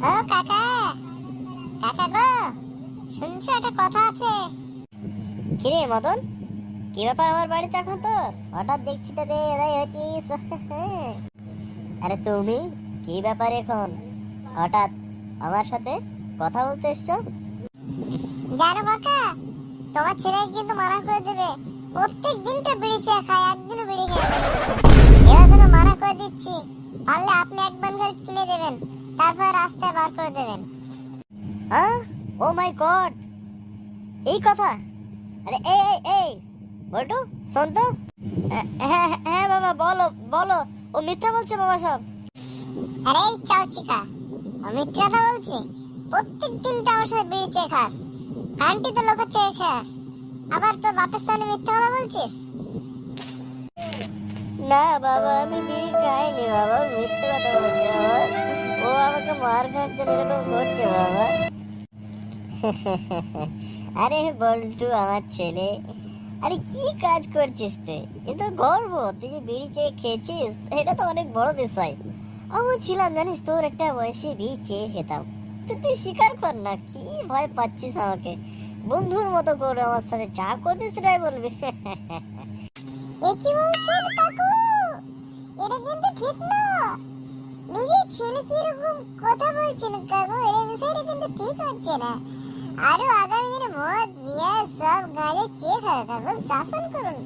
ও কাকা, কাকা গো, শুনছো একটা কথা আছে? কিরে মদন, কি ব্যাপার আমার বাড়িতে এখন তো হঠাৎ দেখছি তো এরাই হচ্ছিস। আরে তুমি কি ব্যাপার এখন হঠাৎ আমার সাথে কথা বলতে এসছো? জানো কাকা, তোমার ছেলে কিন্তু মানা করে দেবে, প্রত্যেক দিনটা বিড়ি চেয়ে খায়, একদিনও বিড়ি খেয়ে না। এবার কিন্তু মানা করে দিচ্ছি, পারলে আপনি এক বান্ডেল কিনে দেবেন, তারপর রাস্তায় বার করে দেবেন। হ্যাঁ, ও মাই গড, এই কথা! আরে এই এই এই বল্টু, শোন তো। হ্যাঁ হ্যাঁ হ্যাঁ বাবা, বলো বলো, ও মিথ্যা বলছে বাবা সব। আরে এই চাউচিকা, আমি মিথ্যে কথা বলছি? প্রত্যেক দিনটা আমার সাথে বিড়ি চেয়ে খাস, কান্টি তো লোকের চেয়ে খাস, আবার তোর বাপের সামনে মিথ্যে কথা বলছিস? না বাবা, আমি বিড়ি খাইনি বাবা, মিথ্যে কথা বলছে বাবা। ও আমাকে মার খাওয়ার জন্য এরকম করছে বাবা। আরে বল্টু আমার ছেলে, আরে কি কাজ করছিস তুই? এ তো গর্ব, তুই যে বিড়ি চেয়ে খেয়েছিস, এটা তো অনেক বড় বিষয়। আমি ছিলাম জানিস, তোর একটা বয়সে বিড়ি চেয়ে খেতাম। তুই স্বীকার কর না, কি ভয় পাচ্ছিস আমাকে? বন্ধুর মতো করে আমার সাথে যা করবি সেটাই বলবি। এ কি বলছেন কাকু? এটা কিন্তু ঠিক না। নিজের ছেলে কি এরকম কথা বলছেন কাকু? এই বিষয়টা কিন্তু ঠিক হচ্ছে না। আরো আগামী দিনে মদ বিয়া সব গাঁজা চেয়ে খাবে কাকু, শাসন করুন।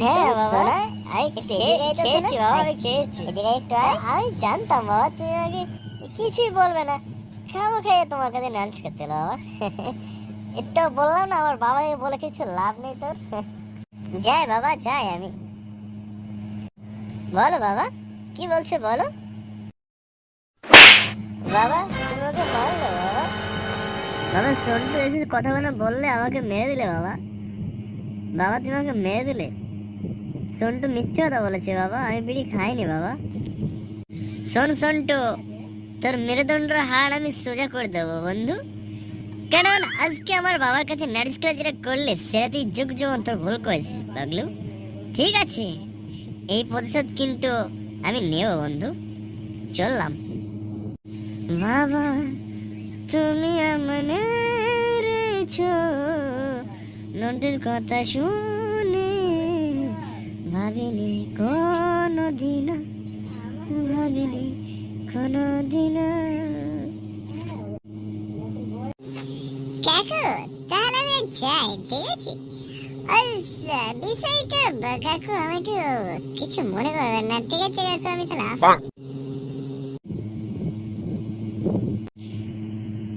হ্যাঁ বাবা, আমি খেয়েছি বাবা, আমি খেয়েছি। আমি জানতাম বাবা তুমি আগে কিছুই বলবে না, খাবো খেয়ে তোমার কাছে নালিশ করতে এলো বাবা। একটু বললাম না, আমার বাবাকে বলে কিছু লাভ নেই তোর। যাই বাবা যাই আমি। বলো বাবা, কি বলছো বলো। বাবা তুমি ওকে মারলে বাবা? বাবা সন্টু এসে কথাগুলো বললে আমাকে মেরে দিলে বাবা। বাবা তুমি আমাকে মেরে দিলে। সন্টু মিথ্যে কথা বলেছে বাবা, আমি বিড়ি খাইনি বাবা। শোন সন্টু, তোর মেরুদণ্ডের হাড় আমি সোজা করে দেবো বন্ধু, কারণ আজকে আমার বাবার কাছে নালিশ করে যেটা করলে সেটা তুই যুগ যুগ তোর ভুল করেছিস পাগলু। ঠিক আছে, এই প্রতিশোধ কিন্তু আমি নেব বন্ধু, চললাম। বাবা তুমি আমার মেরেছো, নদীর কথা শুনে ভাবিনি কোনদিন, ভাবিনি কোনদিন। কাকু, তাহলে আমি যাই, ঠিক আছে? আচ্ছা, বিষয়টা কাকু আমি একটু কিছু মনে করবেন না, ঠিক আছে কাকু? আমি তাহলে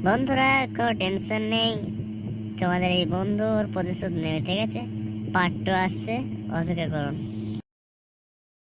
বন্ধুরা কোনো টেনশন নেই, তোমাদের এই বন্ধুর প্রতিশোধ নেবে, ঠিক আছে? পার্ট 2 আসছে, অপেক্ষা করুন।